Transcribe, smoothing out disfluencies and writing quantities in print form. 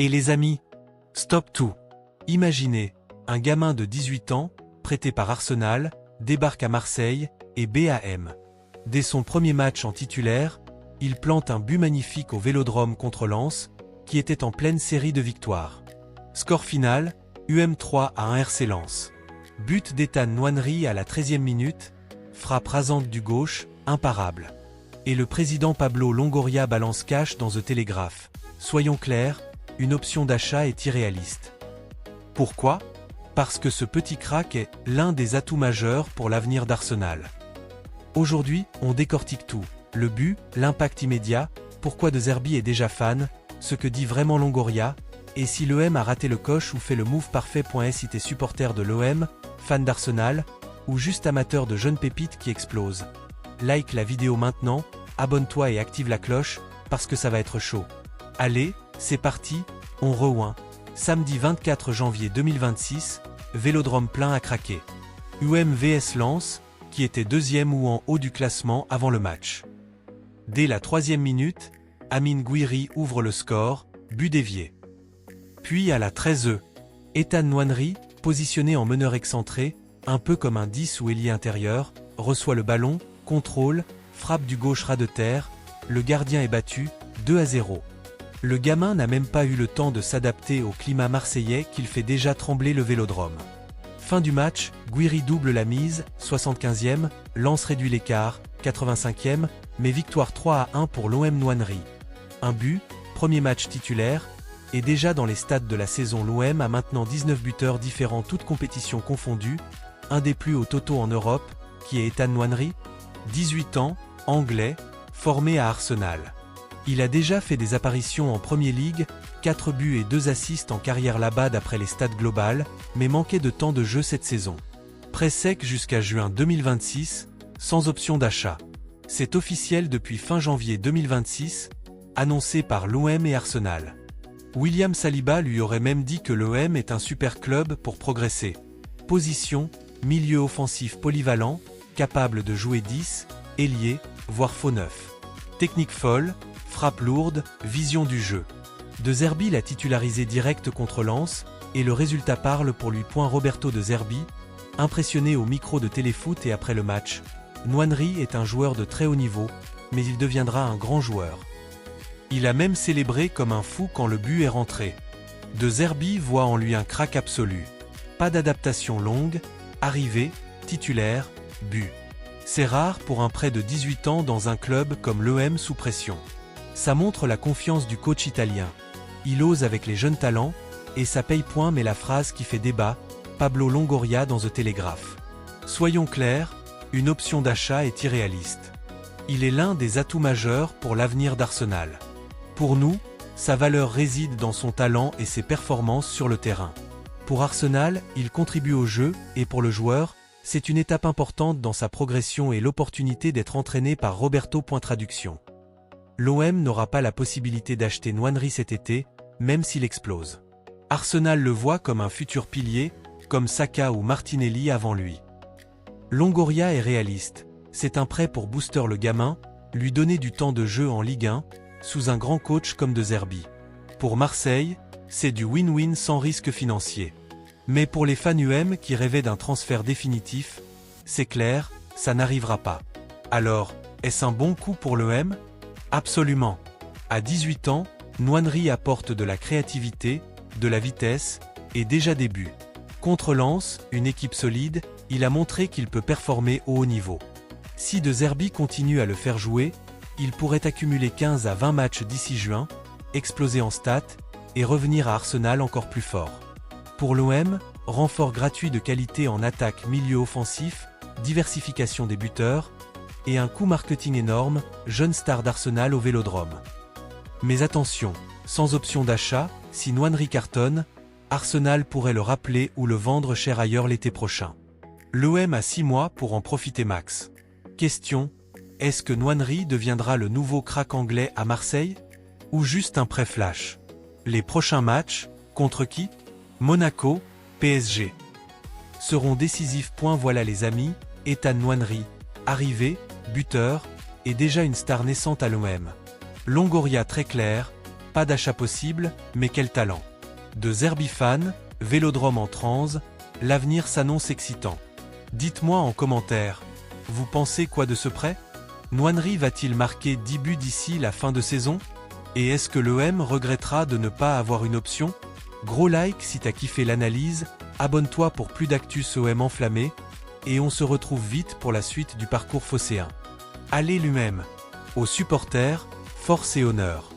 Et les amis, stop tout. Imaginez, un gamin de 18 ans, prêté par Arsenal, débarque à Marseille, et BAM. Dès son premier match en titulaire, il plante un but magnifique au Vélodrome contre Lens, qui était en pleine série de victoires. Score final, UM 3 à 1 RC Lens. But d'Ethan Nwaneri à la 13e minute, frappe rasante du gauche, imparable. Et le président Pablo Longoria balance cash dans The Telegraph. Soyons clairs, une option d'achat est irréaliste. Pourquoi ? Parce que ce petit crack est l'un des atouts majeurs pour l'avenir d'Arsenal. Aujourd'hui, on décortique tout. Le but, l'impact immédiat, pourquoi De Zerbi est déjà fan, ce que dit vraiment Longoria, et si l'OM a raté le coche ou fait le move parfait. Si t'es supporter de l'OM, fan d'Arsenal, ou juste amateur de jeunes pépites qui explosent. Like la vidéo maintenant, abonne-toi et active la cloche, parce que ça va être chaud. Allez, c'est parti, on rejoint. Samedi 24 janvier 2026, Vélodrome plein à craquer. UM vs Lens, qui était deuxième ou en haut du classement avant le match. Dès la 3e minute, Amine Gouiri ouvre le score, but dévié. Puis à la 13e, Ethan Nwaneri, positionné en meneur excentré, un peu comme un 10 ou ailier intérieur, reçoit le ballon, contrôle, frappe du gauche ras de terre, le gardien est battu, 2-0. Le gamin n'a même pas eu le temps de s'adapter au climat marseillais qu'il fait déjà trembler le Vélodrome. Fin du match, Gouiri double la mise, 75e, Lens réduit l'écart, 85e, mais victoire 3-1 pour l'OM Nwaneri. Un but, premier match titulaire, et déjà dans les stats de la saison l'OM a maintenant 19 buteurs différents toutes compétitions confondues, un des plus hauts totaux en Europe, qui est Ethan Nwaneri, 18 ans, anglais, formé à Arsenal. Il a déjà fait des apparitions en Premier League, 4 buts et 2 assists en carrière là-bas d'après les stats globales, mais manquait de temps de jeu cette saison. Prêt sec jusqu'à juin 2026, sans option d'achat. C'est officiel depuis fin janvier 2026, annoncé par l'OM et Arsenal. William Saliba lui aurait même dit que l'OM est un super club pour progresser. Position, milieu offensif polyvalent, capable de jouer 10, ailier, voire faux neuf. Technique folle, frappe lourde, vision du jeu. De Zerbi l'a titularisé direct contre Lens, et le résultat parle pour lui. Roberto De Zerbi, impressionné au micro de Téléfoot et après le match. Nwaneri est un joueur de très haut niveau, mais il deviendra un grand joueur. Il a même célébré comme un fou quand le but est rentré. De Zerbi voit en lui un crack absolu. Pas d'adaptation longue, arrivée, titulaire, but. C'est rare pour un prêt de 18 ans dans un club comme l'OM sous pression. Ça montre la confiance du coach italien. Il ose avec les jeunes talents, et ça paye point. Mais la phrase qui fait débat, Pablo Longoria dans The Telegraph. Soyons clairs, une option d'achat est irréaliste. Il est l'un des atouts majeurs pour l'avenir d'Arsenal. Pour nous, sa valeur réside dans son talent et ses performances sur le terrain. Pour Arsenal, il contribue au jeu, et pour le joueur, c'est une étape importante dans sa progression et l'opportunité d'être entraîné par Roberto. Traduction. L'OM n'aura pas la possibilité d'acheter Nwaneri cet été, même s'il explose. Arsenal le voit comme un futur pilier, comme Saka ou Martinelli avant lui. Longoria est réaliste, c'est un prêt pour booster le gamin, lui donner du temps de jeu en Ligue 1, sous un grand coach comme De Zerbi. Pour Marseille, c'est du win-win sans risque financier. Mais pour les fans UM qui rêvaient d'un transfert définitif, c'est clair, ça n'arrivera pas. Alors, est-ce un bon coup pour l'OM ? Absolument. À 18 ans, Nwaneri apporte de la créativité, de la vitesse, et déjà des buts. Contre Lens, une équipe solide, il a montré qu'il peut performer au haut niveau. Si De Zerbi continue à le faire jouer, il pourrait accumuler 15 à 20 matchs d'ici juin, exploser en stats, et revenir à Arsenal encore plus fort. Pour l'OM, renfort gratuit de qualité en attaque milieu offensif, diversification des buteurs, et un coût marketing énorme, jeune star d'Arsenal au Vélodrome. Mais attention, sans option d'achat, si Nwaneri cartonne, Arsenal pourrait le rappeler ou le vendre cher ailleurs l'été prochain. L'OM a 6 mois pour en profiter max. Question, est-ce que Nwaneri deviendra le nouveau crack anglais à Marseille ? Ou juste un prêt flash ? Les prochains matchs, contre qui ? Monaco, PSG. Seront décisifs. Voilà les amis, Ethan Nwaneri, arrivé, buteur, et déjà une star naissante à l'OM. Longoria très clair, Pas d'achat possible, mais quel talent. De Zerbifan, Vélodrome en transe, l'avenir s'annonce excitant. Dites-moi en commentaire, vous pensez quoi de ce prêt? Nwaneri va-t-il marquer 10 buts d'ici la fin de saison? Et est-ce que l'OM regrettera de ne pas avoir une option? Gros like si t'as kiffé l'analyse, abonne-toi pour plus d'actus OM enflammé, et on se retrouve vite pour la suite du parcours phocéen. Allez lui-même. Aux supporters, force et honneur.